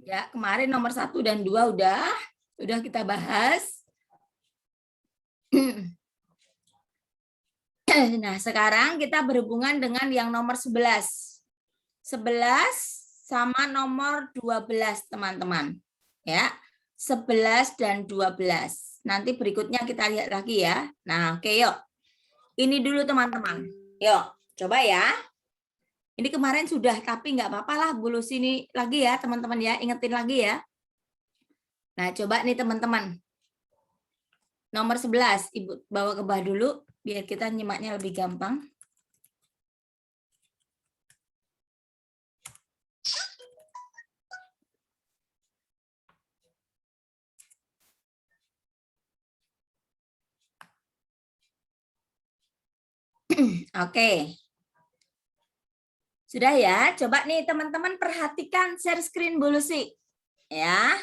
Ya, kemarin nomor 1 dan 2 udah kita bahas. Nah, sekarang kita berhubungan dengan yang nomor 11. 11 sama nomor 12, teman-teman. Ya, 11 dan 12. Nanti berikutnya kita lihat lagi ya. Nah, oke yuk. Ini dulu teman-teman. Yuk, coba ya. Ini kemarin sudah, tapi nggak apa-apa lah, bulu sini lagi ya teman-teman ya. Ingetin lagi ya. Nah, coba nih teman-teman. Nomor 11, Ibu bawa ke bawah dulu, biar kita nyimaknya lebih gampang. Oke. Sudah ya, coba nih teman-teman perhatikan share screen dulu sih. Ya,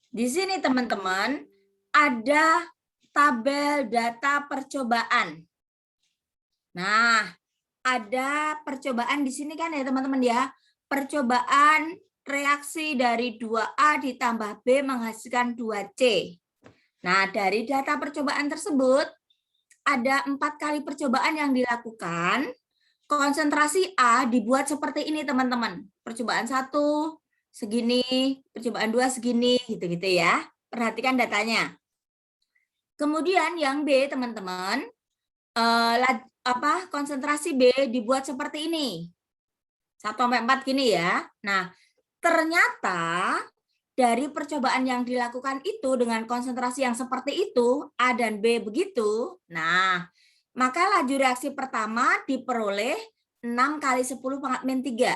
di sini teman-teman ada tabel data percobaan. Nah, ada percobaan di sini kan ya teman-teman ya. Percobaan reaksi dari 2A ditambah B menghasilkan 2C. Nah, dari data percobaan tersebut ada 4 kali percobaan yang dilakukan. Konsentrasi A dibuat seperti ini teman-teman. Percobaan 1 segini, percobaan 2 segini, gitu-gitu ya. Perhatikan datanya. Kemudian yang B teman-teman, konsentrasi B dibuat seperti ini. 1-4 gini ya. Nah, ternyata dari percobaan yang dilakukan itu dengan konsentrasi yang seperti itu, A dan B begitu. Nah, maka laju reaksi pertama diperoleh 6 kali 10 pangkat min 3.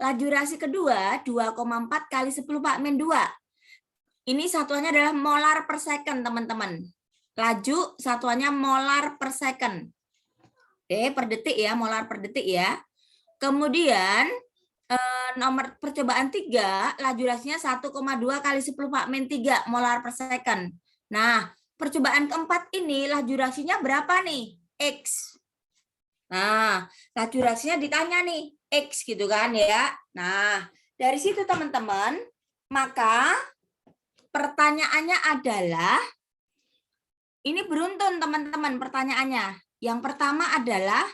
Laju reaksi kedua 2,4 kali 10 pangkat min 2. Ini satuannya adalah molar per second, teman-teman. Laju satuannya molar per second. Oke, per detik ya, molar per detik ya. Kemudian nomor percobaan 3, laju reaksinya 1,2 kali 10 pangkat min 3 molar per second. Nah, percobaan keempat ini laju reaksinya berapa nih? X. Nah, laju reaksinya ditanya nih, X gitu kan ya. Nah, dari situ teman-teman, maka pertanyaannya adalah, ini beruntun teman-teman pertanyaannya. Yang pertama adalah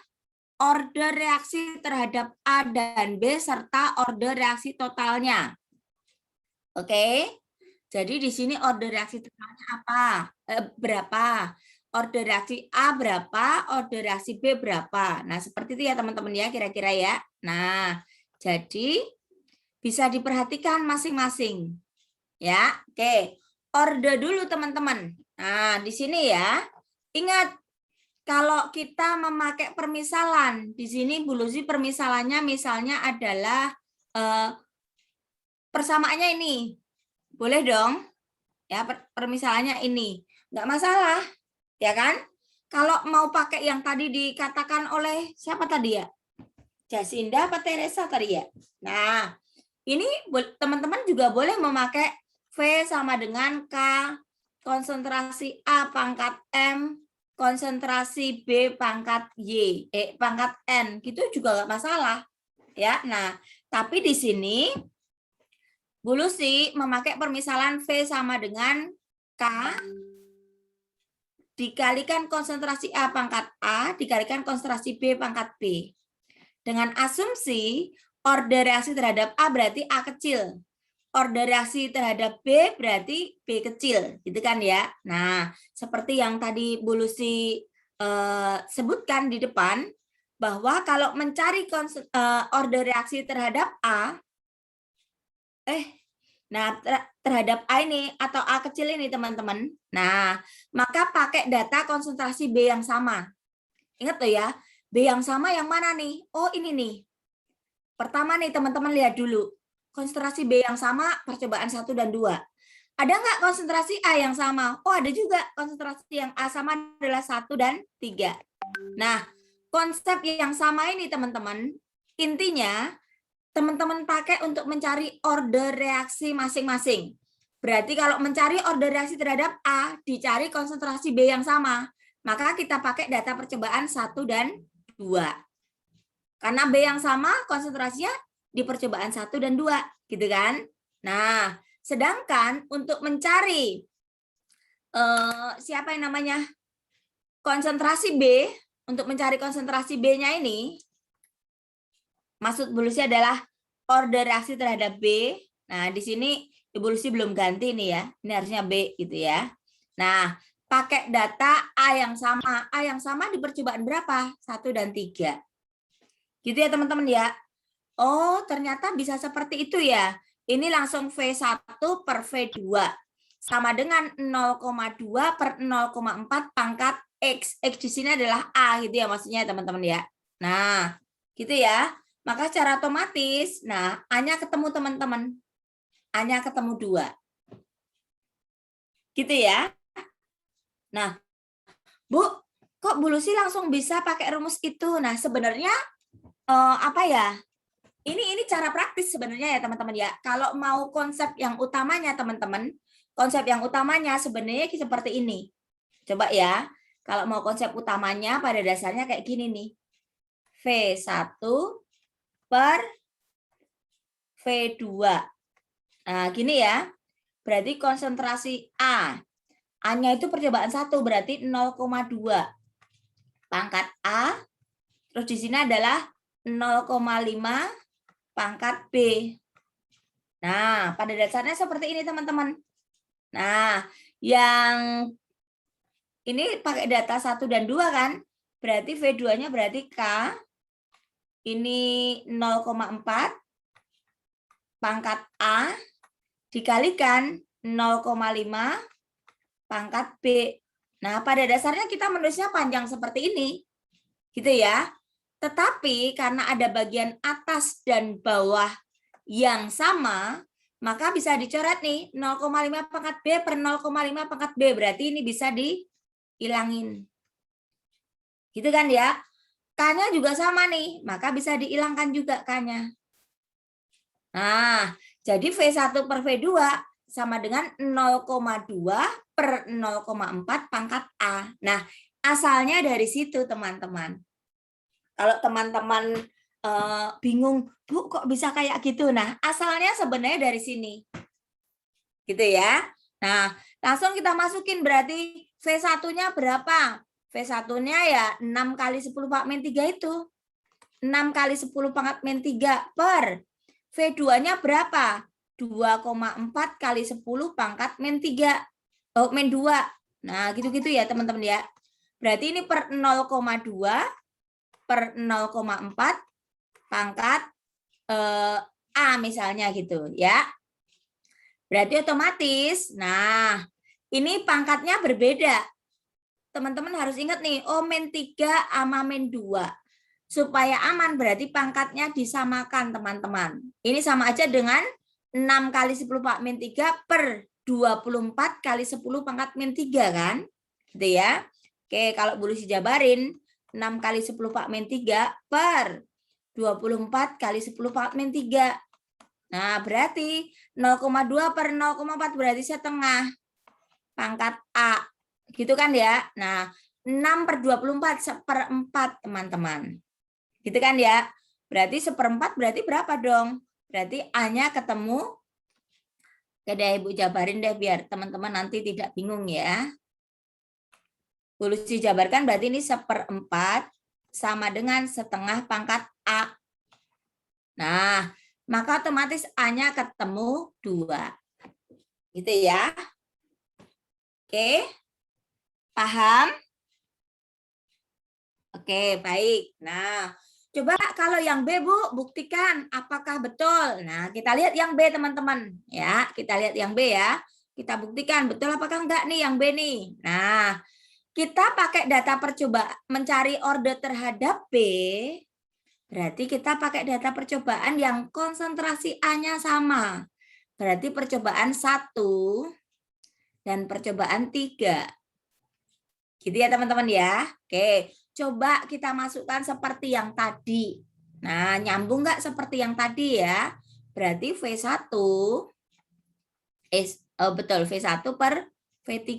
order reaksi terhadap A dan B serta order reaksi totalnya. Oke. Jadi di sini order reaksi totalnya apa? Berapa? Order reaksi A berapa? Order reaksi B berapa? Nah, seperti itu ya teman-teman ya kira-kira ya. Nah, jadi bisa diperhatikan masing-masing. Ya, oke. Order dulu teman-teman. Nah, di sini ya. Ingat, kalau kita memakai permisalan, di sini Bu Lucy permisalannya misalnya adalah persamaannya ini. Boleh dong? Ya, permisalannya ini. Nggak masalah, ya kan? Kalau mau pakai yang tadi dikatakan oleh siapa tadi ya? Jasinda apa Teresa tadi ya? Nah, ini teman-teman juga boleh memakai V sama dengan K, konsentrasi A pangkat M, konsentrasi B pangkat Y, pangkat N, gitu juga nggak masalah. Ya, nah, tapi di sini Bu Lucy memakai permisalan V sama dengan K dikalikan konsentrasi A pangkat A dikalikan konsentrasi B pangkat B. Dengan asumsi order reaksi terhadap A berarti A kecil. Order reaksi terhadap B berarti B kecil, gitu kan ya. Nah, seperti yang tadi Bu Lucy sebutkan di depan, bahwa kalau mencari order reaksi terhadap A, terhadap A ini atau A kecil ini teman-teman. Nah, maka pakai data konsentrasi B yang sama. Ingat tuh ya, B yang sama yang mana nih? Oh, ini nih. Pertama nih teman-teman lihat dulu. Konsentrasi B yang sama percobaan 1 dan 2. Ada nggak konsentrasi A yang sama? Oh, ada juga. Konsentrasi yang A sama adalah 1 dan 3. Nah, konsep yang sama ini teman-teman, intinya teman-teman pakai untuk mencari order reaksi masing-masing. Berarti kalau mencari order reaksi terhadap A, dicari konsentrasi B yang sama. Maka kita pakai data percobaan 1 dan 2. Karena B yang sama konsentrasinya di percobaan 1 dan 2, gitu kan? Nah, sedangkan untuk mencari siapa yang namanya? Konsentrasi B, untuk mencari konsentrasi B-nya ini, maksud Bu Lucy adalah order reaksi terhadap B. Nah, di sini Ibu Lucy belum ganti nih ya. Ini harusnya B gitu ya. Nah, pakai data A yang sama. A yang sama di percobaan berapa? 1 dan 3. Gitu ya teman-teman ya. Oh, ternyata bisa seperti itu ya. Ini langsung V1 per V2. Sama dengan 0,2 per 0,4 pangkat X. X di sini adalah A gitu ya maksudnya teman-teman ya. Nah, gitu ya. Maka secara otomatis, nah A-nya ketemu teman-teman. A-nya ketemu 2. Gitu ya. Nah, Bu, kok Bu Lucy langsung bisa pakai rumus itu? Nah, sebenarnya apa ya? Ini cara praktis sebenarnya ya teman-teman ya. Kalau mau konsep yang utamanya teman-teman, konsep yang utamanya sebenarnya seperti ini. Coba ya, kalau mau konsep utamanya pada dasarnya kayak gini nih. V1 per V2. Nah, gini ya. Berarti konsentrasi A. A-nya itu percobaan 1, berarti 0,2. Pangkat A. Terus di sini adalah 0,5 pangkat B. Nah, pada dasarnya seperti ini teman-teman. Nah, yang ini pakai data 1 dan 2 kan? Berarti V2-nya berarti K. Ini 0,4 pangkat A dikalikan 0,5 pangkat B. Nah, pada dasarnya kita menulisnya panjang seperti ini. Gitu ya. Tetapi karena ada bagian atas dan bawah yang sama, maka bisa dicoret nih 0,5 pangkat B per 0,5 pangkat B. Berarti ini bisa dihilangin. Gitu kan ya. K-nya juga sama nih, maka bisa dihilangkan juga K-nya. Nah, jadi V1 per V2 sama dengan 0,2 per 0,4 pangkat A. Nah, asalnya dari situ teman-teman. Kalau teman-teman bingung, Bu kok bisa kayak gitu? Nah, asalnya sebenarnya dari sini. Gitu ya. Nah, langsung kita masukin berarti V1-nya berapa? V1-nya ya 6 kali 10 pangkat 3 itu. 6 kali 10 pangkat 3 per V2-nya berapa? 2,4 kali 10 pangkat 3. Oh, 2. Nah, gitu-gitu ya teman-teman ya. Berarti ini per 0,2 per 0,4 pangkat A misalnya gitu ya. Berarti otomatis, nah ini pangkatnya berbeda. Teman-teman harus ingat nih, oh min 3 sama min 2. Supaya aman berarti pangkatnya disamakan teman-teman. Ini sama aja dengan 6 kali 10 pangkat min 3 per 24 kali 10 pangkat min 3 kan. Gitu ya. Oke, kalau Bu Lucy jabarin 6 kali 10 pangkat min 3 per 24 kali 10 pangkat min 3. Nah, berarti 0,2 per 0,4 berarti setengah pangkat A. Gitu kan ya. Nah, 6 per 24 seperempat teman-teman. Gitu kan ya. Berarti seperempat berarti berapa dong? Berarti A-nya ketemu. Oke deh, Ibu jabarin deh biar teman-teman nanti tidak bingung ya. Bu Lucy jabarkan berarti ini seperempat sama dengan setengah pangkat A. Nah, maka otomatis A-nya ketemu 2. Gitu ya. Oke. Paham? Oke, baik. Nah, coba kalau yang B, Bu, buktikan apakah betul. Nah, kita lihat yang B, teman-teman. Ya, kita lihat yang B ya. Kita buktikan betul apakah enggak nih yang B nih. Nah, kita pakai data percobaan mencari order terhadap B. Berarti kita pakai data percobaan yang konsentrasi A-nya sama. Berarti percobaan 1 dan percobaan 3. Gitu ya teman-teman ya. Oke, coba kita masukkan seperti yang tadi. Nah, nyambung nggak seperti yang tadi ya? Berarti V1, betul V1 per V3.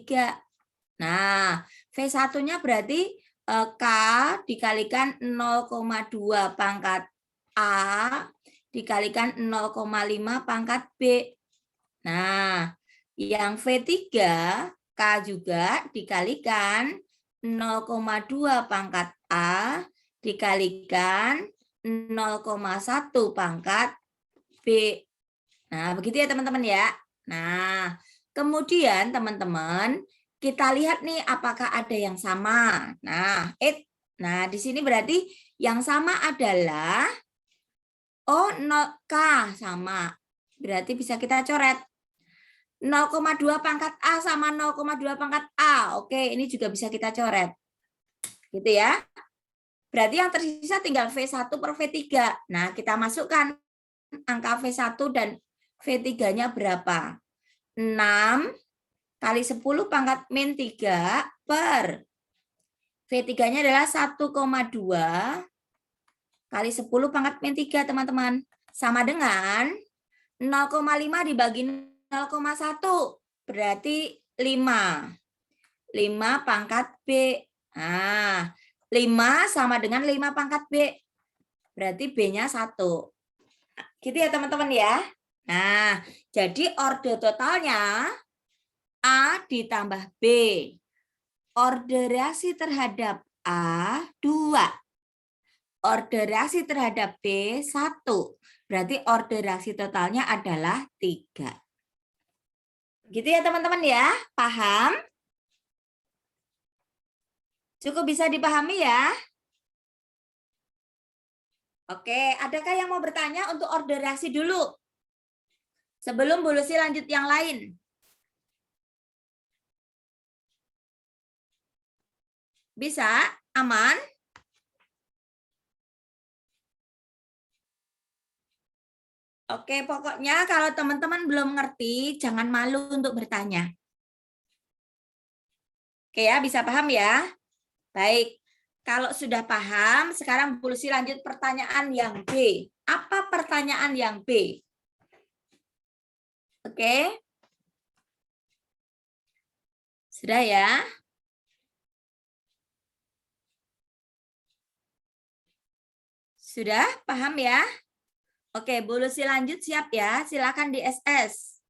Nah, V1-nya berarti K dikalikan 0,2 pangkat A dikalikan 0,5 pangkat B. Nah, yang V3 K juga dikalikan 0,2 pangkat A dikalikan 0,1 pangkat B. Nah, begitu ya teman-teman ya. Nah, kemudian teman-teman kita lihat nih apakah ada yang sama. Nah, di sini berarti yang sama adalah 0K sama. Berarti bisa kita coret. 0,2 pangkat A sama 0,2 pangkat A. Oke, ini juga bisa kita coret. Gitu ya. Berarti yang tersisa tinggal V1 per V3. Nah, kita masukkan angka V1 dan V3-nya berapa? 6 kali 10 pangkat min 3 per V3-nya adalah 1,2 kali 10 pangkat min 3, teman-teman. Sama dengan 0,5 dibagi 0,1 berarti 5. 5 pangkat B. Nah, 5 sama dengan 5 pangkat B. Berarti B-nya 1. Gitu ya teman-teman ya. Nah, jadi orde totalnya A ditambah B. Orde reaksi terhadap A 2. Orde reaksi terhadap B 1. Berarti orde reaksi totalnya adalah 3. Gitu ya teman-teman ya. Paham? Cukup bisa dipahami ya? Oke, adakah yang mau bertanya untuk orde reaksi dulu? Sebelum Bu Lucy lanjut yang lain. Bisa? Aman? Oke, pokoknya kalau teman-teman belum ngerti, jangan malu untuk bertanya. Oke ya, bisa paham ya? Baik, kalau sudah paham, sekarang Bu Lucy lanjut pertanyaan yang B. Apa pertanyaan yang B? Oke. Sudah ya? Sudah paham ya? Oke, Bu Lucy lanjut, siap ya? Silakan di SS.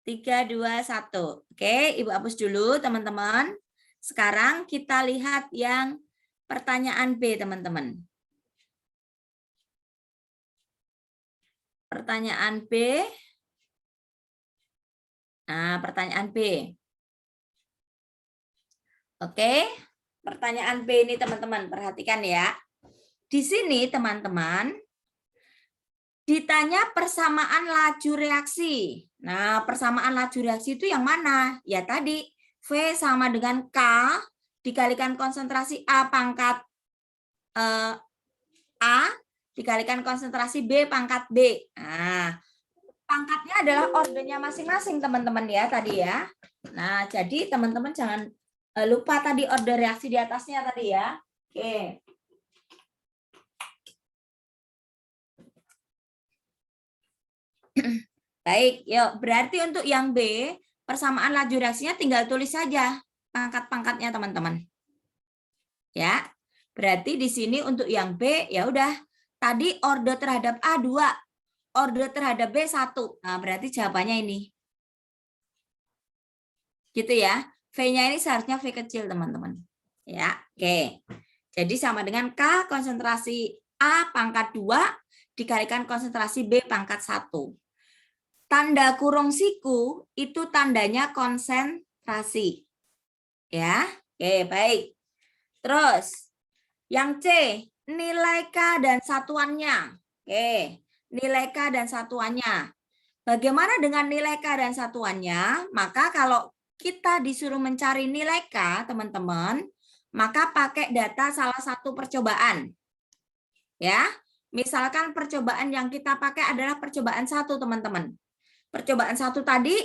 3, 2, 1. Oke, Ibu hapus dulu teman-teman. Sekarang kita lihat yang pertanyaan B, teman-teman. Pertanyaan B. Nah, pertanyaan B. Oke, pertanyaan B ini teman-teman, perhatikan ya. Di sini teman-teman, ditanya persamaan laju reaksi. Nah, persamaan laju reaksi itu yang mana? Ya tadi, V sama dengan K dikalikan konsentrasi A pangkat A dikalikan konsentrasi B pangkat B. Nah, pangkatnya adalah ordernya masing-masing teman-teman ya tadi ya. Nah, jadi teman-teman jangan lupa tadi order reaksi di atasnya tadi ya. Oke. Baik, yuk. Berarti untuk yang B, persamaan laju reaksinya tinggal tulis saja pangkat-pangkatnya teman-teman. Ya. Berarti di sini untuk yang B ya udah tadi order terhadap A 2, order terhadap B 1. Nah, berarti jawabannya ini. Gitu ya. V-nya ini seharusnya V kecil, teman-teman. Ya, oke. Jadi sama dengan K konsentrasi A pangkat 2 dikalikan konsentrasi B pangkat 1. Tanda kurung siku itu tandanya konsentrasi. Ya, oke, baik. Terus, yang C, nilai K dan satuannya. Oke, nilai K dan satuannya. Bagaimana dengan nilai K dan satuannya? Maka kalau kita disuruh mencari nilai K, teman-teman, maka pakai data salah satu percobaan. Ya, misalkan percobaan yang kita pakai adalah percobaan 1, teman-teman. Percobaan 1 tadi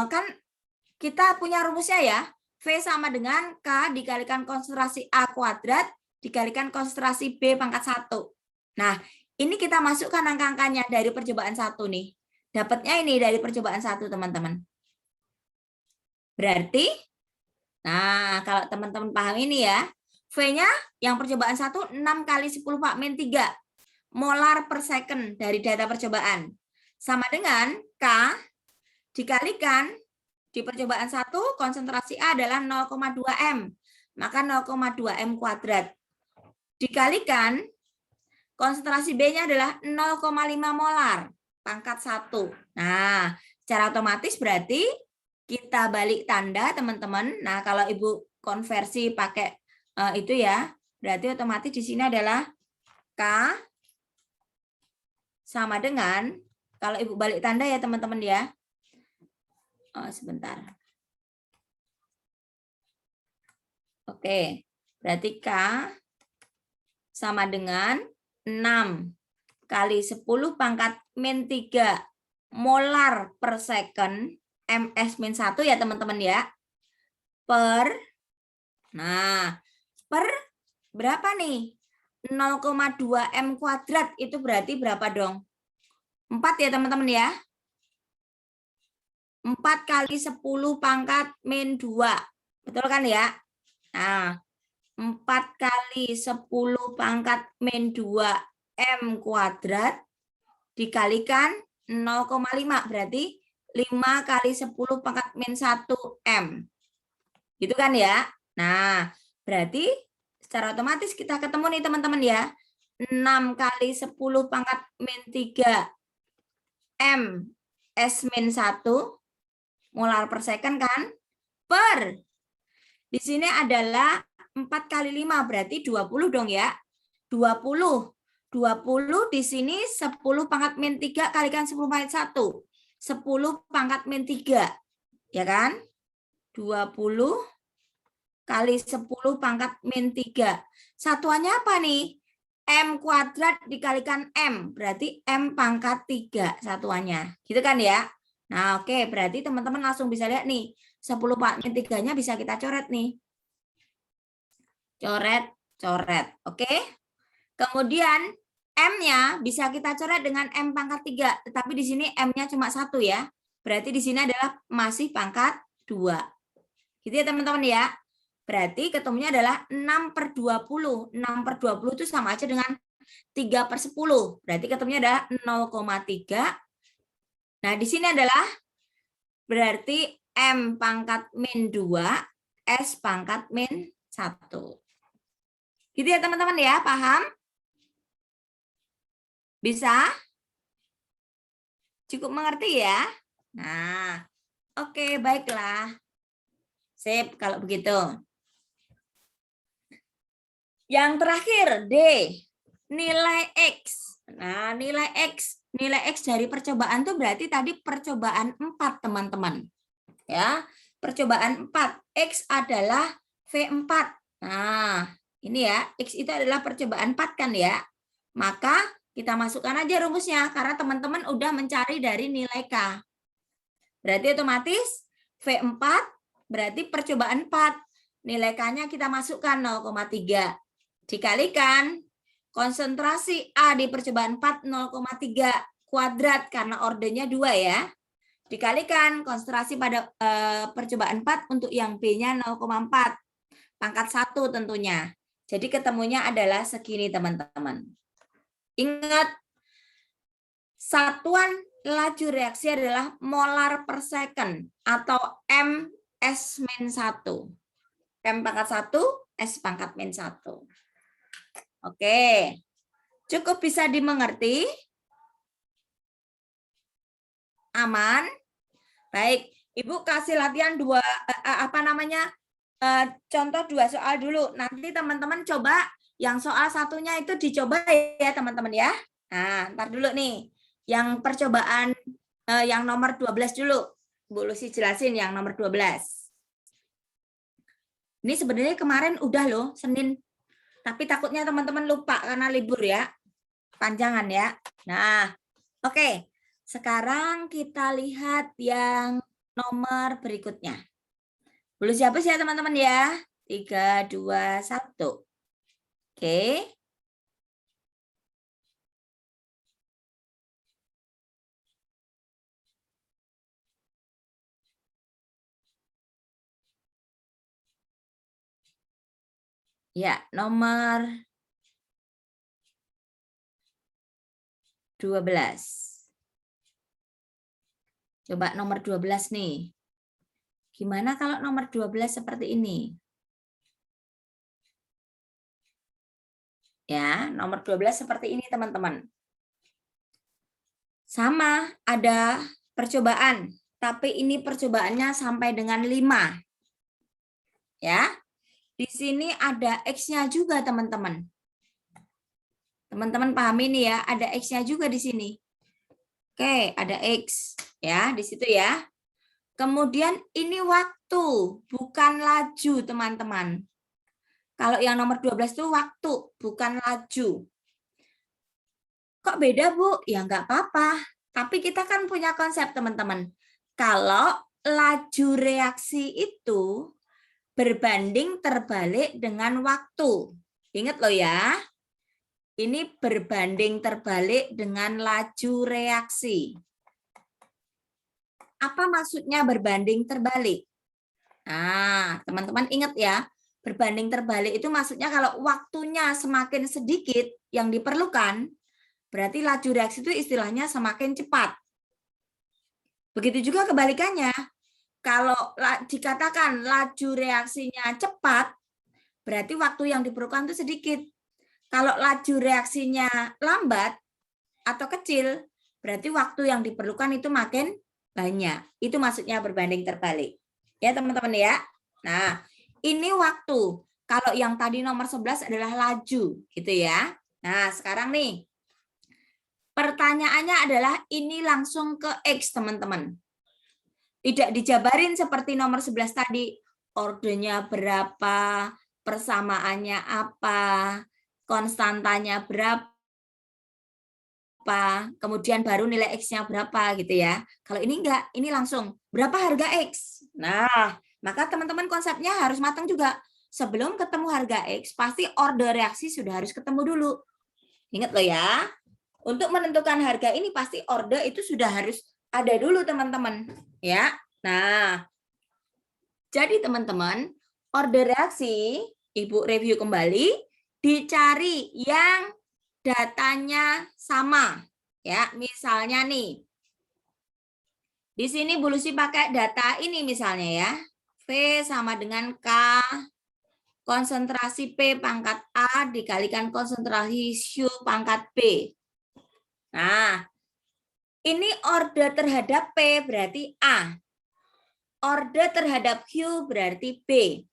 kan kita punya rumusnya ya. V sama dengan K dikalikan konsentrasi A kuadrat dikalikan konsentrasi B pangkat 1. Nah, ini kita masukkan angka-angkanya dari percobaan 1 nih. Dapatnya ini dari percobaan 1, teman-teman. Berarti Nah, kalau teman-teman paham ini ya, V-nya yang percobaan 1, 6 kali 10 Pak min 3 molar per second dari data percobaan. Sama dengan K dikalikan di percobaan 1, konsentrasi A adalah 0,2 M. Maka 0,2 M kuadrat. Dikalikan konsentrasi B-nya adalah 0,5 molar pangkat 1. Nah, secara otomatis berarti kita balik tanda, teman-teman. Nah, kalau Ibu konversi pakai itu ya, berarti otomatis di sini adalah K sama dengan, kalau Ibu balik tanda ya, teman-teman ya. Sebentar. Oke, berarti K sama dengan 6 kali 10 pangkat min 3 molar per second ms min 1 ya teman-teman ya. Nah, per berapa nih? 0,2 M kuadrat itu berarti berapa dong? 4 ya teman-teman ya. 4 kali 10 pangkat min 2. Betul kan ya? Nah, 4 kali 10 pangkat min 2 M kuadrat dikalikan 0,5 berarti 5 kali 10 pangkat min 1 M. Gitu kan ya? Nah, berarti secara otomatis kita ketemu nih teman-teman ya. 6 kali 10 pangkat min 3 M S min 1 molar per second kan? Per. Di sini adalah 4 kali 5 berarti 20 dong ya. 20. 20 di sini 10 pangkat min 3 kalikan 10 pangkat 1. 10 pangkat min 3. Ya kan? 20 kali 10 pangkat min 3. Satuannya apa nih? M kuadrat dikalikan M. Berarti M pangkat 3 satuannya. Gitu kan ya? Nah oke, berarti teman-teman langsung bisa lihat nih. 10 pangkat min 3-nya bisa kita coret nih. Coret, coret. Oke. Kemudian M-nya bisa kita coret dengan M pangkat 3. Tetapi di sini M-nya cuma 1 ya. Berarti di sini adalah masih pangkat 2. Gitu ya teman-teman ya. Berarti ketemunya adalah 6 per 20. 6 per 20 itu sama aja dengan 3 per 10. Berarti ketemunya adalah 0,3. Nah, di sini adalah berarti M pangkat min 2, S pangkat min 1. Gitu ya teman-teman ya, paham? Bisa? Cukup mengerti ya? Nah, oke, baiklah. Sip, kalau begitu. Yang terakhir, D. Nilai X. Nah, nilai X dari percobaan itu berarti tadi percobaan 4, teman-teman. Ya, percobaan 4. X adalah V4. Nah, ini ya, X itu adalah percobaan 4 kan ya. Maka kita masukkan aja rumusnya karena teman-teman udah mencari dari nilai K. Berarti otomatis V4 berarti percobaan 4. Nilai K-nya kita masukkan 0,3. Dikalikan konsentrasi A di percobaan 4 0,3 kuadrat karena ordernya 2 ya. Dikalikan konsentrasi pada percobaan 4 untuk yang B-nya 0,4. Pangkat 1 tentunya. Jadi ketemunya adalah segini teman-teman. Ingat, satuan laju reaksi adalah molar per second atau MS-1. M pangkat 1, S pangkat min 1. Oke, cukup bisa dimengerti? Aman? Baik, Ibu kasih latihan contoh 2 soal dulu. Nanti teman-teman coba yang soal satunya itu dicoba ya teman-teman ya. Nah, ntar dulu nih. Yang percobaan yang nomor 12 dulu. Bu Lucy jelasin yang nomor 12. Ini sebenarnya kemarin udah loh, Senin. Tapi takutnya teman-teman lupa karena libur ya. Panjangan ya. Nah, oke. Sekarang kita lihat yang nomor berikutnya. Belum siapa sih ya teman-teman ya? 3, 2, 1. Oke. Ya, nomor 12. Coba nomor 12 nih. Gimana kalau nomor 12 seperti ini? Ya, nomor 12 seperti ini, teman-teman. Sama, ada percobaan, tapi ini percobaannya sampai dengan 5. Ya. Di sini ada X-nya juga, teman-teman. Teman-teman pahami nih ya, ada X-nya juga di sini. Oke, ada X ya di situ ya. Kemudian ini waktu, bukan laju, teman-teman. Kalau yang nomor 12 itu waktu, bukan laju. Kok beda, Bu? Ya nggak apa-apa. Tapi kita kan punya konsep, teman-teman. Kalau laju reaksi itu berbanding terbalik dengan waktu. Ingat loh ya. Ini berbanding terbalik dengan laju reaksi. Apa maksudnya berbanding terbalik? Nah, teman-teman ingat ya, berbanding terbalik itu maksudnya kalau waktunya semakin sedikit yang diperlukan, berarti laju reaksi itu istilahnya semakin cepat. Begitu juga kebalikannya. Kalau dikatakan laju reaksinya cepat, berarti waktu yang diperlukan itu sedikit. Kalau laju reaksinya lambat atau kecil, berarti waktu yang diperlukan itu makin banyak. Itu maksudnya berbanding terbalik. Ya, teman-teman ya. Nah, ini waktu. Kalau yang tadi nomor 11 adalah laju, gitu ya. Nah, sekarang nih. Pertanyaannya adalah ini langsung ke X, teman-teman. Tidak dijabarin seperti nomor 11 tadi. Ordenya berapa, persamaannya apa, konstantanya berapa, kemudian baru nilai X-nya berapa gitu ya. Kalau ini enggak, ini langsung berapa harga X. Nah, maka teman-teman konsepnya harus matang juga. Sebelum ketemu harga X, pasti order reaksi sudah harus ketemu dulu. Ingat loh ya, untuk menentukan harga ini pasti order itu sudah harus ada dulu teman-teman. Ya, nah, jadi teman-teman, order reaksi, Ibu review kembali, dicari yang datanya sama. Ya, misalnya nih. Di sini Bu Lucy pakai data ini misalnya ya. V sama dengan K konsentrasi P pangkat A dikalikan konsentrasi Q pangkat B. Nah, ini order terhadap P berarti A. Order terhadap Q berarti B.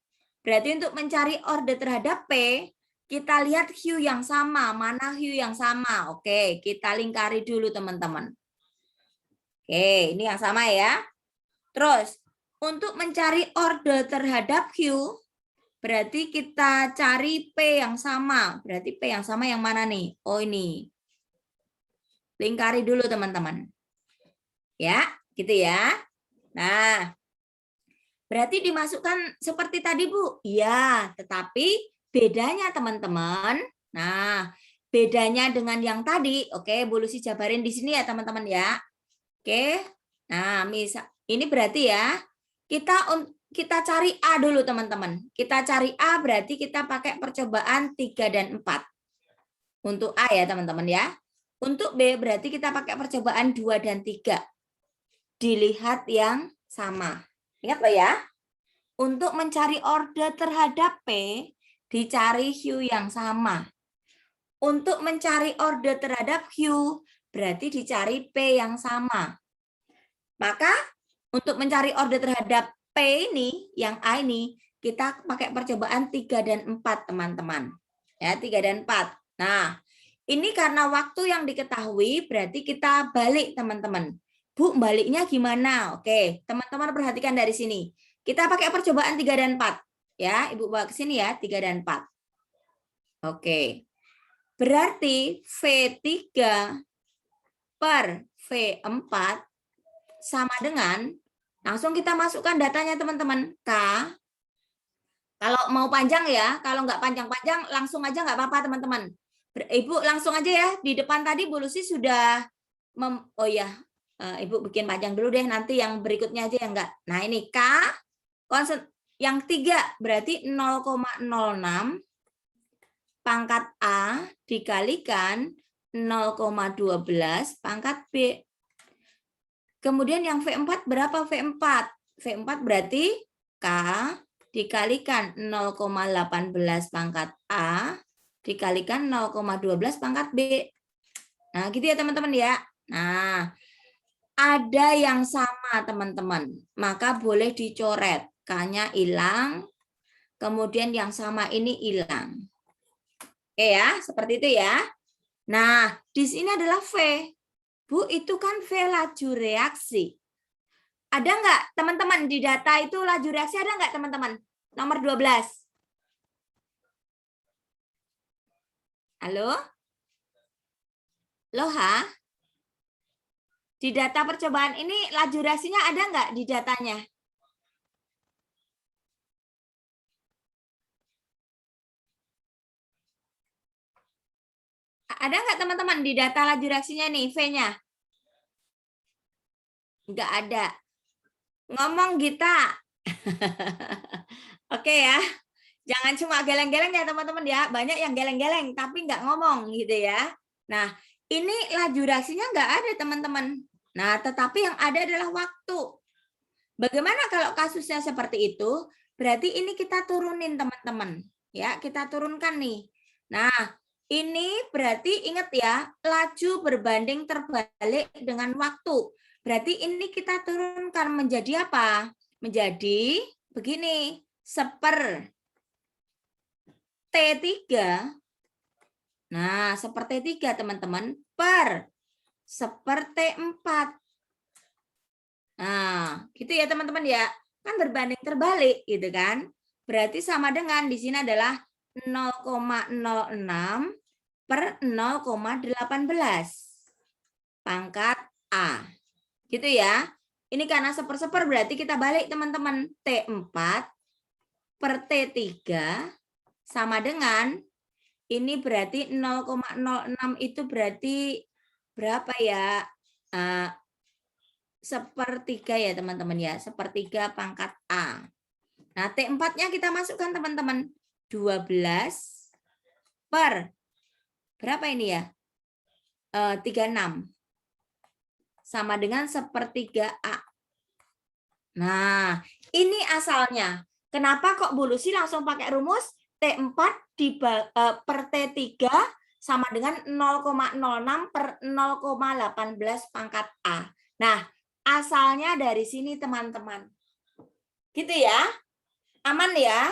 Berarti untuk mencari order terhadap P, kita lihat hue yang sama. Mana hue yang sama? Oke, kita lingkari dulu teman-teman. Oke, ini yang sama ya. Terus, untuk mencari order terhadap hue, berarti kita cari P yang sama. Berarti P yang sama yang mana nih? Oh ini. Lingkari dulu teman-teman. Ya, gitu ya. Nah, berarti dimasukkan seperti tadi Bu? Iya, tetapi bedanya teman-teman. Nah, bedanya dengan yang tadi. Oke, Bu Lucy jabarin di sini ya teman-teman ya. Oke. Nah, misal ini berarti ya kita cari A dulu teman-teman. Kita cari A berarti kita pakai percobaan 3 dan 4. Untuk A ya teman-teman ya. Untuk B berarti kita pakai percobaan 2 dan 3. Dilihat yang sama. Ingat loh ya. Untuk mencari order terhadap P, dicari hue yang sama. Untuk mencari order terhadap hue, berarti dicari P yang sama. Maka untuk mencari order terhadap P ini, yang A ini, kita pakai percobaan 3 dan 4, teman-teman. Ya, 3 dan 4. Nah, ini karena waktu yang diketahui, berarti kita balik, teman-teman. Bu, baliknya gimana? Oke, teman-teman perhatikan dari sini. Kita pakai percobaan 3 dan 4. Ya, Ibu bawa ke sini ya, 3 dan 4. Oke. Berarti V3 per V4 sama dengan, langsung kita masukkan datanya teman-teman. K, kalau mau panjang ya, kalau nggak panjang-panjang, langsung aja nggak apa-apa teman-teman. Ibu langsung aja ya, di depan tadi Bu Lucy sudah, oh ya, Ibu bikin panjang dulu deh, nanti yang berikutnya aja yang enggak. Nah ini K, yang 3 berarti 0,06 pangkat A dikalikan 0,12 pangkat B. Kemudian yang V4 berapa V4? V4 berarti K dikalikan 0,18 pangkat A dikalikan 0,12 pangkat B. Nah, gitu ya teman-teman ya. Nah, ada yang sama teman-teman, maka boleh dicoret. K-nya hilang, kemudian yang sama ini hilang. Oke ya, seperti itu ya. Nah, di sini adalah V. Bu, itu kan V laju reaksi. Ada nggak teman-teman di data itu laju reaksi ada nggak teman-teman? Nomor 12. Halo? Loha? Di data percobaan ini laju reaksinya ada nggak di datanya? Ada nggak teman-teman di data laju reaksinya nih V-nya? Nggak ada. Ngomong Gita. Oke ya. Jangan cuma geleng-geleng ya teman-teman ya. Banyak yang geleng-geleng tapi nggak ngomong gitu ya. Nah, ini laju reaksinya nggak ada teman-teman. Nah, tetapi yang ada adalah waktu. Bagaimana kalau kasusnya seperti itu? Berarti ini kita turunin teman-teman. Ya, kita turunkan nih. Nah, ini berarti ingat ya, laju berbanding terbalik dengan waktu. Berarti ini kita turunkan menjadi apa? Menjadi begini, seper T3. Nah, seperti T3 teman-teman, per seper T4. Nah, gitu ya teman-teman ya. Kan berbanding terbalik gitu kan. Berarti sama dengan di sini adalah 0,06 per 0,18 pangkat A. Gitu ya. Ini karena seper-seper berarti kita balik teman-teman. T4 per T3 sama dengan ini berarti 0,06 itu berarti berapa ya? Sepertiga ya teman-teman ya. Sepertiga pangkat A. Nah, T4-nya kita masukkan teman-teman. 12 per berapa ini ya? 36. Sama dengan sepertiga A. Nah, ini asalnya. Kenapa kok Bu Lucy langsung pakai rumus T4 per T3 sama dengan 0,06 per 0,18 pangkat A. Nah, asalnya dari sini teman-teman. Gitu ya. Aman ya?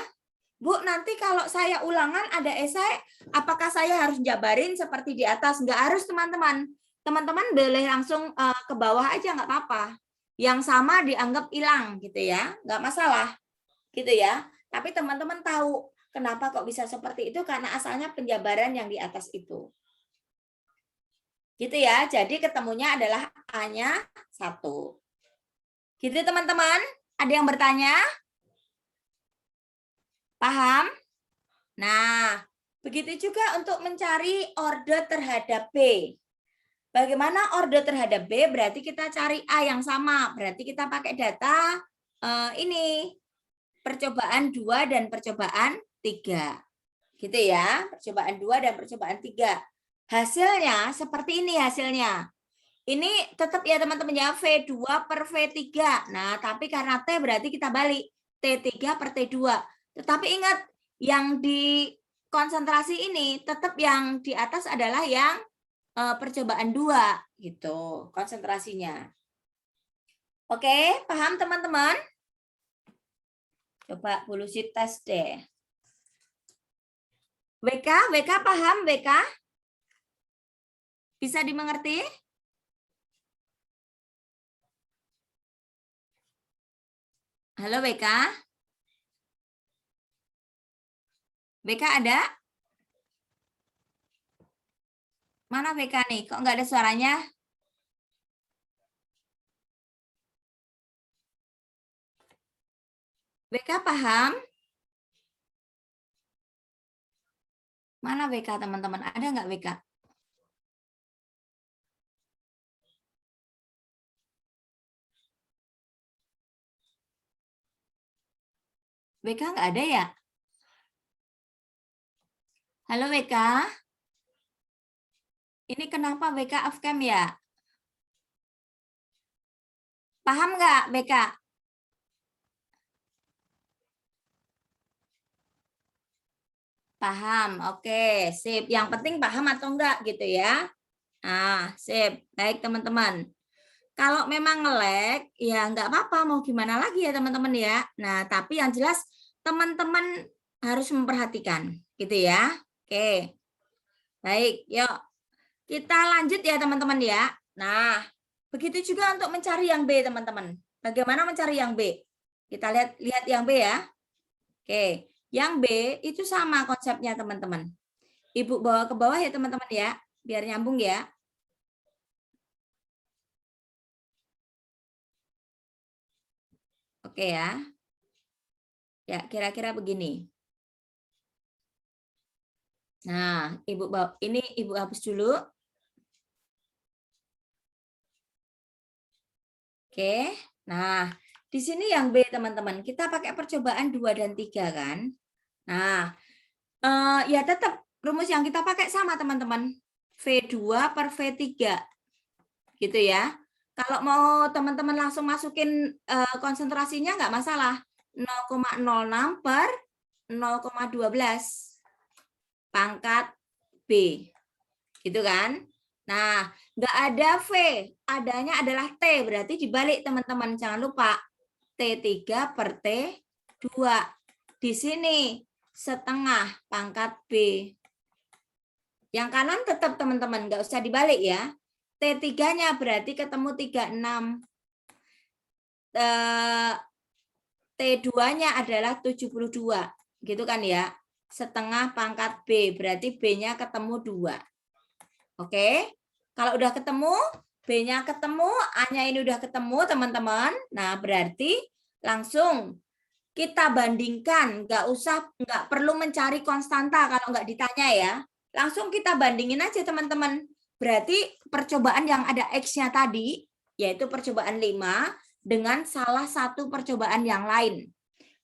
Bu, nanti kalau saya ulangan ada esai, apakah saya harus jabarin seperti di atas? Nggak harus teman-teman. Teman-teman boleh langsung ke bawah aja nggak apa-apa. Yang sama dianggap hilang gitu ya, nggak masalah gitu ya. Tapi teman-teman tahu kenapa kok bisa seperti itu karena asalnya penjabaran yang di atas itu. Gitu ya, jadi ketemunya adalah A-nya 1. Gitu teman-teman, ada yang bertanya? Paham? Nah, begitu juga untuk mencari order terhadap B. Bagaimana order terhadap B? Berarti kita cari A yang sama. Berarti kita pakai data ini. Percobaan 2 dan percobaan 3. Gitu ya. Percobaan 2 dan percobaan 3. Hasilnya seperti ini hasilnya. Ini tetap ya teman-teman ya. V2 per V3. Nah, tapi karena T berarti kita balik. T3 per T2. Tetapi ingat, yang di konsentrasi ini tetap yang di atas adalah yang percobaan 2 gitu konsentrasinya. Oke, paham teman-teman? Coba Bu Lucy tes deh. WK paham WK? Bisa dimengerti? Halo WK? WK ada? Mana WK nih? Kok nggak ada suaranya? WK paham? Mana WK teman-teman? Ada nggak WK? WK nggak ada ya? Halo WK. Ini kenapa WK off cam ya? Paham nggak WK? Paham, oke, sip. Yang penting paham atau enggak gitu ya. Nah, sip. Baik teman-teman. Kalau memang nge-lag, ya nggak apa-apa, mau gimana lagi ya teman-teman ya. Nah, tapi yang jelas teman-teman harus memperhatikan gitu ya. Oke, baik, yuk. Kita lanjut ya teman-teman ya. Nah, begitu juga untuk mencari yang B teman-teman. Bagaimana mencari yang B? Kita lihat yang B ya. Oke, yang B itu sama konsepnya teman-teman. Ibu bawa ke bawah ya teman-teman ya, biar nyambung ya. Oke ya. Ya, kira-kira begini. Nah, ini Ibu hapus dulu. Oke. Nah, di sini yang B teman-teman. Kita pakai percobaan 2 dan 3 kan. Nah, ya tetap rumus yang kita pakai sama teman-teman. V2 per V3. Gitu ya. Kalau mau teman-teman langsung masukin konsentrasinya nggak masalah. 0,06 per 0,12 pangkat B. Gitu kan? Nah, nggak ada V, adanya adalah T, berarti dibalik teman-teman. Jangan lupa, T3 per T2. Di sini, setengah pangkat B. Yang kanan tetap teman-teman, nggak usah dibalik ya. T3-nya berarti ketemu 36. T2-nya adalah 72. Gitu kan ya. Setengah pangkat B, berarti B-nya ketemu 2. Oke, kalau udah ketemu, B-nya ketemu, A-nya ini udah ketemu, teman-teman. Nah, berarti langsung kita bandingkan, nggak perlu mencari konstanta kalau nggak ditanya ya. Langsung kita bandingin aja, teman-teman. Berarti percobaan yang ada X-nya tadi, yaitu percobaan 5, dengan salah satu percobaan yang lain.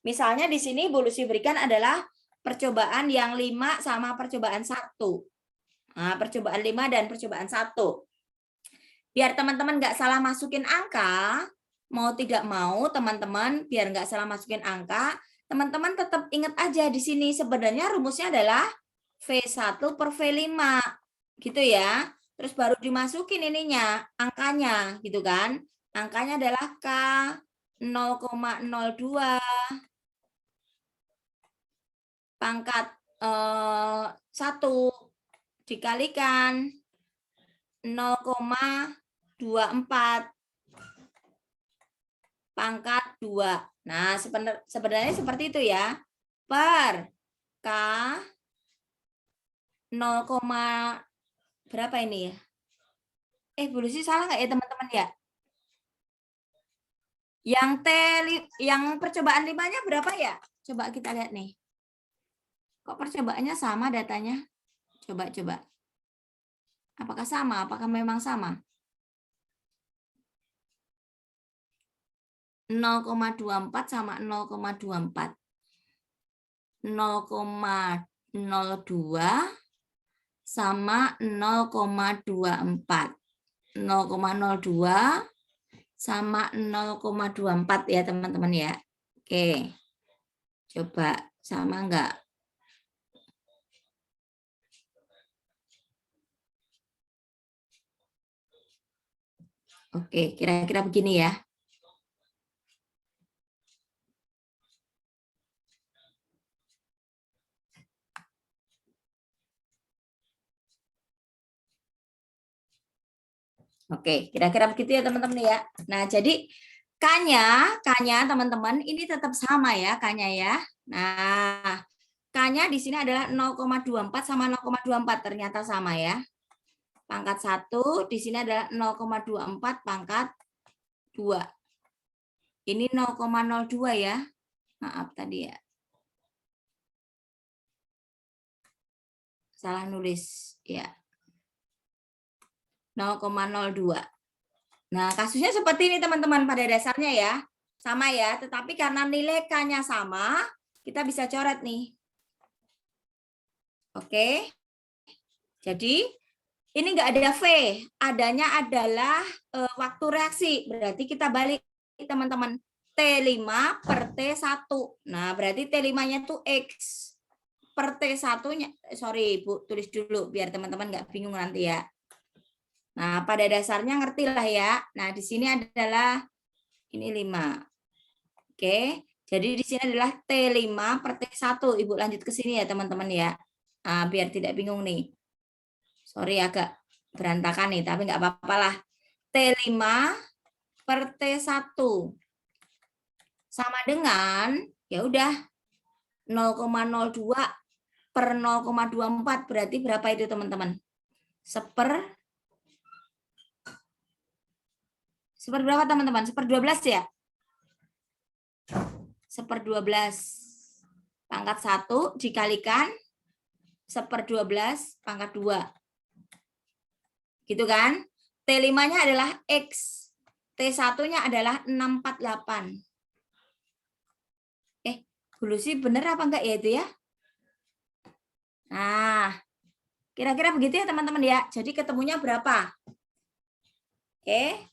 Misalnya di sini Bu Lucy berikan adalah percobaan yang 5 sama percobaan 1. Nah, percobaan 5 dan percobaan 1. Biar teman-teman nggak salah masukin angka, mau tidak mau teman-teman biar nggak salah masukin angka, teman-teman tetap ingat aja di sini sebenarnya rumusnya adalah V1 per V5. Gitu ya. Terus baru dimasukin ininya, angkanya gitu kan. Angkanya adalah K 0,02 pangkat 1 dikalikan 0,24 pangkat 2. Nah, sebenarnya seperti itu ya. Per K 0, berapa ini ya? Bu Lucy salah nggak ya teman-teman ya? Yang percobaan 5-nya berapa ya? Coba kita lihat nih. Kok percobaannya sama datanya? Coba. Apakah sama? Apakah memang sama? 0,24 sama 0,24. 0,02 sama 0,24. 0,02 sama 0,24 ya teman-teman ya. Oke. Coba sama enggak? Oke, kira-kira begini ya. Oke, kira-kira begitu ya teman-teman ya. Nah, jadi K-nya teman-teman ini tetap sama ya K-nya ya. Nah, K-nya di sini adalah 0,24 sama 0,24 ternyata sama ya. Pangkat 1 di sini adalah 0,24 pangkat 2. Ini 0,02 ya. Maaf tadi ya. Salah nulis ya. 0,02. Nah, kasusnya seperti ini teman-teman pada dasarnya ya. Sama ya, tetapi karena nilai K-nya sama, kita bisa coret nih. Oke. Jadi ini enggak ada V, adanya adalah waktu reaksi. Berarti kita balik teman-teman. T5 per T1. Nah, berarti T5-nya itu X. Per T1-nya, sorry Bu, tulis dulu biar teman-teman nggak bingung nanti ya. Nah, pada dasarnya ngerti lah ya. Nah, di sini adalah ini 5. Oke, jadi di sini adalah T5 per T1. Ibu lanjut ke sini ya teman-teman ya. Nah, biar tidak bingung nih. Sorry agak berantakan nih, tapi nggak apa-apa lah. T5 per T1 sama dengan ya udah 0,02 per 0,24 berarti berapa itu teman-teman? Seper berapa teman-teman? Seper 12 ya? Seper 12 pangkat 1 dikalikan seper 12 pangkat 2. Gitu kan? T5-nya adalah X. T1-nya adalah 648. Dulu sih bener apa enggak ya itu ya? Nah, kira-kira begitu ya teman-teman ya. Jadi ketemunya berapa? Oke,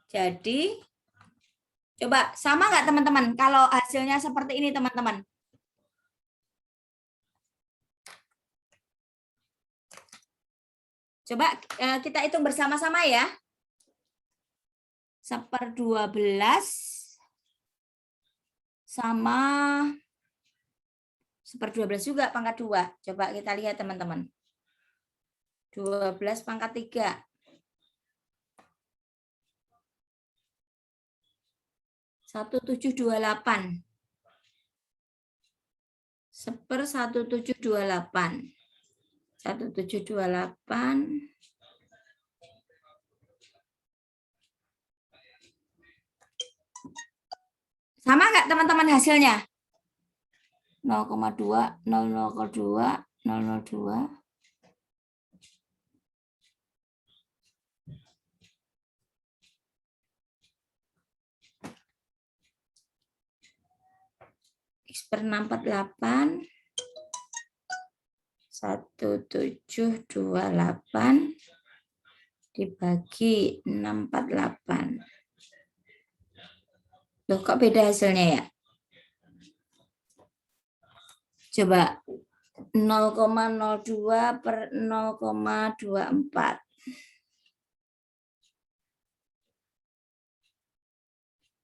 jadi coba sama nggak teman-teman kalau hasilnya seperti ini teman-teman? Coba kita hitung bersama-sama ya. Seper 12 sama seper 12 juga pangkat 2. Coba kita lihat teman-teman. 12 pangkat 3. 1728. Seper 1728. 1728. Sama nggak teman-teman hasilnya? 0,2, 0,02, 0,02. X per 648. 1728 dibagi 648. Loh, kok beda hasilnya ya? Coba 0,02 per 0,24.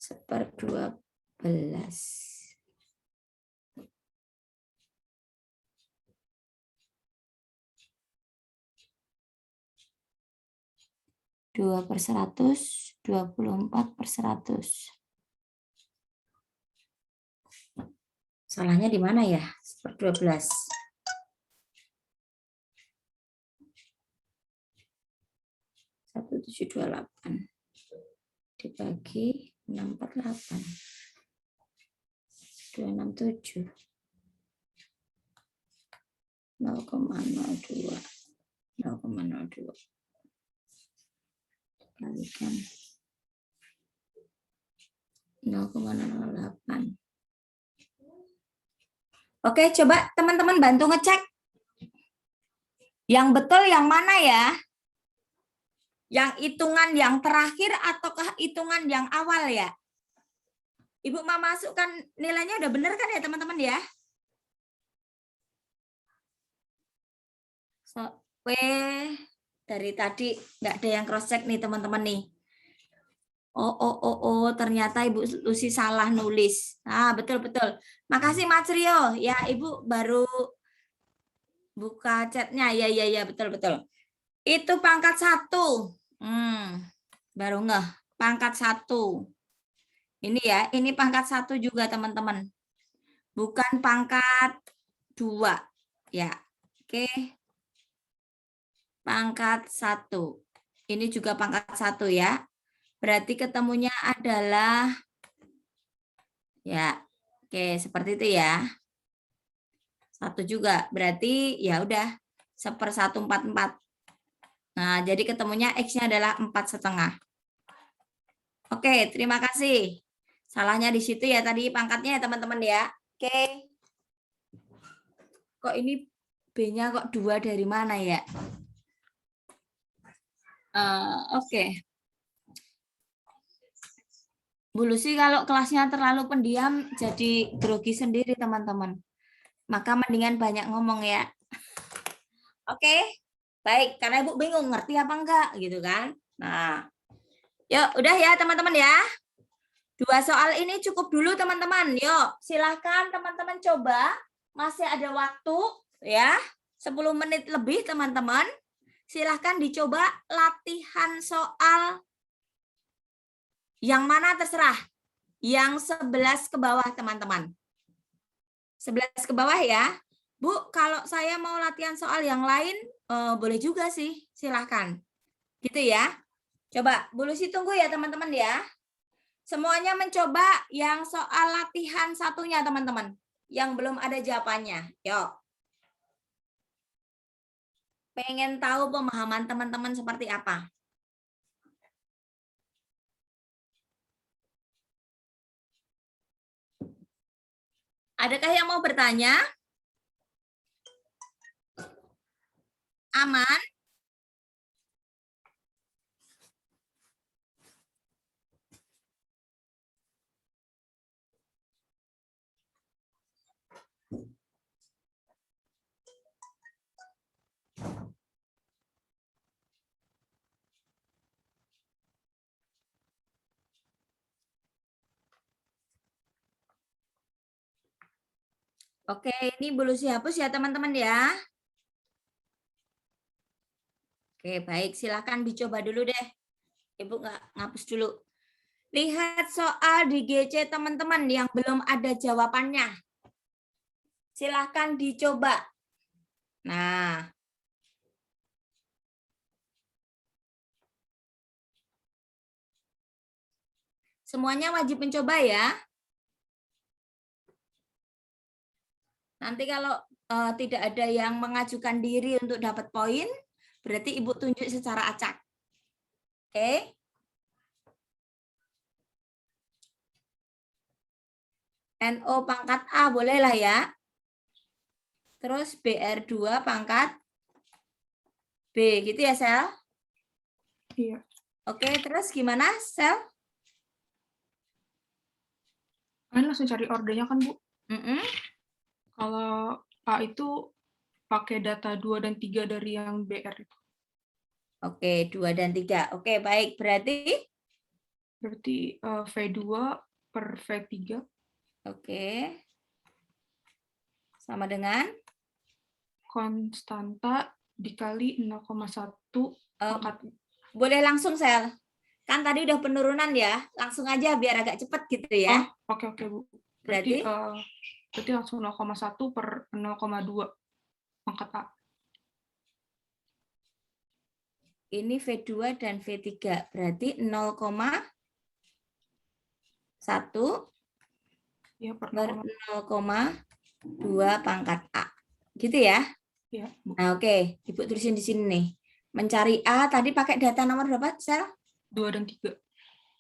Seper 12. 2 per 100, 24 per 100. Salahnya di mana ya? Per 12. 1728 dibagi 648. 267. 0,02. 0,02. Kalikan 0,08. Oke, coba teman-teman bantu ngecek. Yang betul yang mana ya? Yang hitungan yang terakhir ataukah hitungan yang awal ya? Ibu mau masukkan nilainya udah benar kan ya teman-teman ya? W dari tadi nggak ada yang cross check nih teman-teman nih. Oh, ternyata Ibu Lucy salah nulis. Nah, betul-betul. Makasih Mas Rio. Ya, Ibu baru buka chatnya. Ya, betul-betul. Itu pangkat 1. Baru ngeh. Pangkat 1. Ini ya, ini pangkat 1 juga teman-teman. Bukan pangkat 2. Ya, oke. Pangkat 1. Ini juga pangkat 1 ya. Berarti ketemunya adalah ya, oke seperti itu ya. 1 juga, berarti ya udah 1/144. Nah, jadi ketemunya X-nya adalah 4,5. Oke, terima kasih. Salahnya di situ ya tadi pangkatnya ya teman-teman ya. Oke. Kok ini B-nya kok 2 dari mana ya? Oke. Bu Lucy kalau kelasnya terlalu pendiam jadi grogi sendiri teman-teman. Maka mendingan banyak ngomong ya. Oke. Baik, karena Ibu bingung ngerti apa enggak gitu kan. Nah, yuk udah ya teman-teman ya. 2 soal ini cukup dulu teman-teman. Yuk, silahkan teman-teman coba. Masih ada waktu ya. 10 menit lebih teman-teman. Silahkan dicoba latihan soal yang mana terserah. Yang 11 ke bawah teman-teman. 11 ke bawah ya. Bu, kalau saya mau latihan soal yang lain, boleh juga sih. Silahkan. Gitu ya. Coba, Bu Lucy tunggu ya teman-teman ya. Semuanya mencoba yang soal latihan satunya teman-teman. Yang belum ada jawabannya. Yuk. Pengen tahu pemahaman teman-teman seperti apa? Adakah yang mau bertanya? Aman? Oke, ini Bu Lucy hapus ya teman-teman ya. Oke, baik. Silakan dicoba dulu deh. Ibu nggak ngapus dulu. Lihat soal di GC teman-teman yang belum ada jawabannya. Silahkan dicoba. Nah. Semuanya wajib mencoba ya. Nanti kalau tidak ada yang mengajukan diri untuk dapat poin, berarti Ibu tunjuk secara acak. Oke. NO pangkat A bolehlah ya. Terus BR2 pangkat B, gitu ya, Sel? Iya. Oke, terus gimana, Sel? Kalian langsung cari ordernya kan, Bu? Mm-mm. Kalau A itu pakai data 2 dan 3 dari yang BR itu. Oke, 2 dan 3. Oke, baik. Berarti? Berarti V2 per V3. Oke. Sama dengan? Konstanta dikali 0,1 pangkat. Boleh langsung, Sel. Kan tadi udah penurunan ya. Langsung aja biar agak cepat gitu ya. Oh, oke, Bu. Berarti langsung 0,1 per 0,2 pangkat A. ini V2 dan V3. Berarti 0,1 Ya, per 0,2 pangkat A. Gitu ya? Ya, Bu. Nah, oke. Ibu tulisin di sini nih. Mencari A tadi pakai data nomor berapa, Sel? 2 dan 3.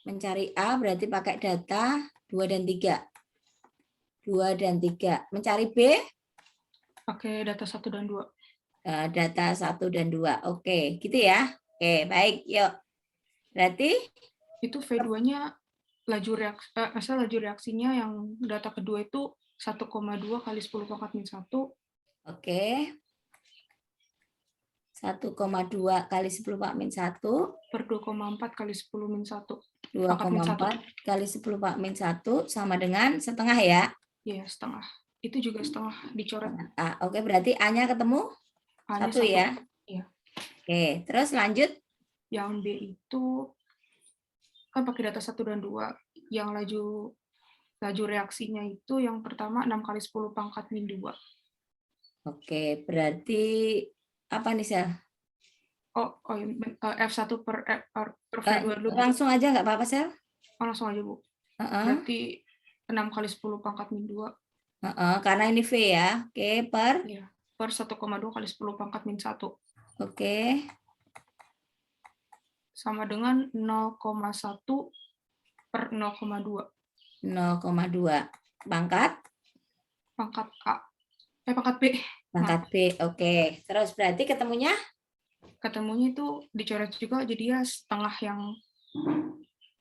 Mencari A berarti pakai data 2 dan 3. 2 dan 3. Mencari B? Pakai data 1 dan 2. Data 1 dan 2. Oke, gitu ya. Oke, baik. Yuk. Berarti? Itu V2-nya laju reaksinya yang data kedua itu 1,2 kali 10 pangkat min 1. Oke. 1,2 kali 10 Pak min 1. Per 2,4 kali 10 min 1. 2,4 kali 10 Pak min 1 sama dengan setengah ya? Iya, setengah. Itu juga setengah dicoret. Oke, berarti A-nya ketemu? A-nya 1 ya? Iya. Oke, terus lanjut. Yang B itu kan pakai data 1 dan 2. Yang laju reaksinya itu yang pertama 6 kali 10 pangkat min 2. Oke, berarti apa nih, Sel? F1 per V2 dulu. Langsung aja nggak apa-apa, Sel? Langsung aja, Bu. Berarti 6 kali 10 pangkat min 2. Karena ini V ya. Oke, per? Iya, per 1,2 kali 10 pangkat min 1. Oke. Sama dengan 0,1 per 0,2. 0,2. Pangkat? Pangkat A. Pangkat B. Pangkat B. Oke. Terus berarti ketemunya Ketemunya itu dicoret juga jadi ya setengah yang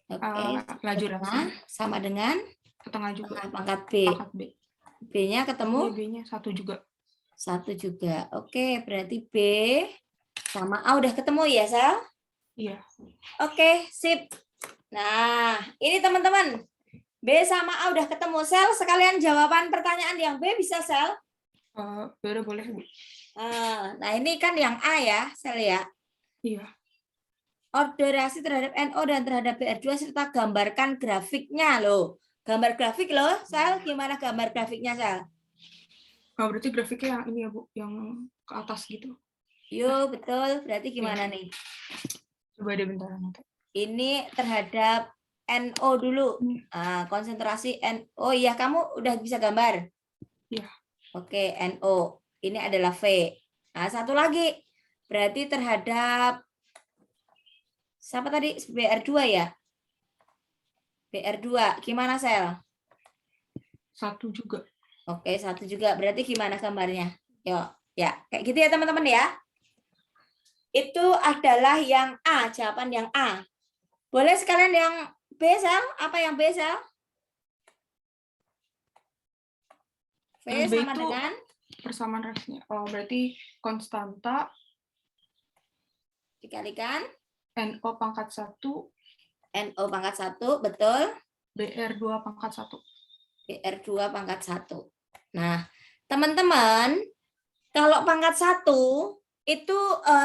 oke, laju reaksi. sama dengan Setengah juga. pangkat B. Pangkat B. B-nya ketemu? B-nya 1 juga. 1 juga. Oke, berarti B sama A udah ketemu ya, Sel? Iya. Oke, sip. Nah, ini teman-teman. B sama A udah ketemu. Sel, sekalian jawaban pertanyaan yang B bisa, Sel? Boleh, Bu. Nah, ini kan yang A ya, Sel ya. Iya. Order reaksi terhadap NO dan terhadap BR2 serta gambarkan grafiknya loh. Gambar grafik loh, Sel. Gimana gambar grafiknya, Sel? Berarti grafiknya yang ini ya, Bu, yang ke atas gitu. Yo, betul. Berarti gimana nih? Coba deh bentar nanti. Ini terhadap NO dulu. Konsentrasi NO. Ya, kamu udah bisa gambar? Iya. Oke, NO. Ini adalah V. Nah, satu lagi. Berarti terhadap siapa tadi? BR2 ya? BR2. Gimana, Sel? 1 juga. Oke, 1 juga. Berarti gimana gambarnya? Yuk, ya. Kayak gitu ya, teman-teman ya. Itu adalah yang A, jawaban yang A. Boleh sekalian yang B, Sel? Apa yang B, Sel? V B sama itu dengan? persamaan reaksinya. Berarti konstanta Dikalikan? NO pangkat 1. NO pangkat 1, betul. BR2 pangkat 1. BR2 pangkat 1. Nah, teman-teman, kalau pangkat 1 itu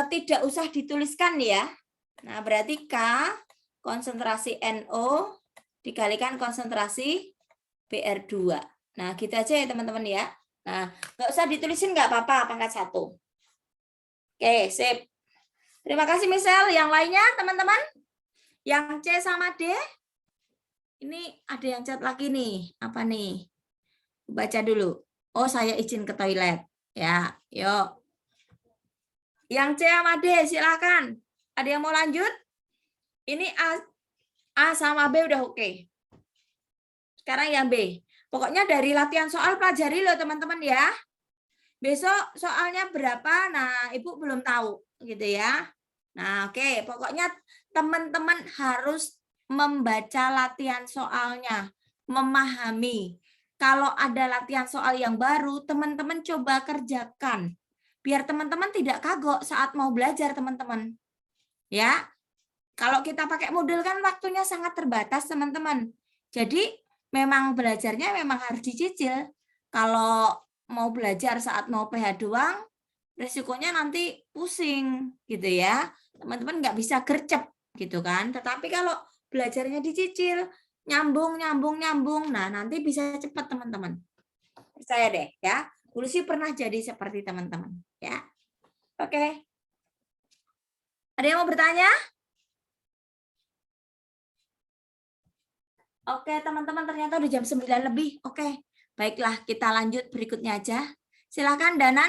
tidak usah dituliskan ya. Nah, berarti K konsentrasi NO dikalikan konsentrasi BR2. Nah, gitu aja ya teman-teman ya. Nah, nggak usah ditulisin nggak apa-apa pangkat 1. Oke, sip. Terima kasih Michelle. Yang lainnya teman-teman? Yang C sama D? Ini ada yang chat lagi nih. Apa nih? Baca dulu. Oh, saya izin ke toilet. Ya, yuk. Yang C sama D, silakan. Ada yang mau lanjut? Ini A sama B udah oke. Sekarang yang B. Pokoknya dari latihan soal pelajari loh teman-teman ya. Besok soalnya berapa? Nah, Ibu belum tahu gitu ya. Nah, oke. Pokoknya teman-teman harus membaca latihan soalnya, memahami. Kalau ada latihan soal yang baru, teman-teman coba kerjakan. Biar teman-teman tidak kagok saat mau belajar, teman-teman. Ya. Kalau kita pakai Moodle kan waktunya sangat terbatas, teman-teman. Jadi, memang belajarnya memang harus dicicil. Kalau mau belajar saat mau PH doang, resikonya nanti pusing gitu ya. Teman-teman nggak bisa gercep gitu kan. Tetapi kalau belajarnya dicicil, nyambung, nah nanti bisa cepat teman-teman. Percaya deh ya. Dulu sih pernah jadi seperti teman-teman ya. Oke. Ada yang mau bertanya? Oke, teman-teman ternyata udah jam 9 lebih. Oke, baiklah kita lanjut berikutnya aja. Silakan Danan.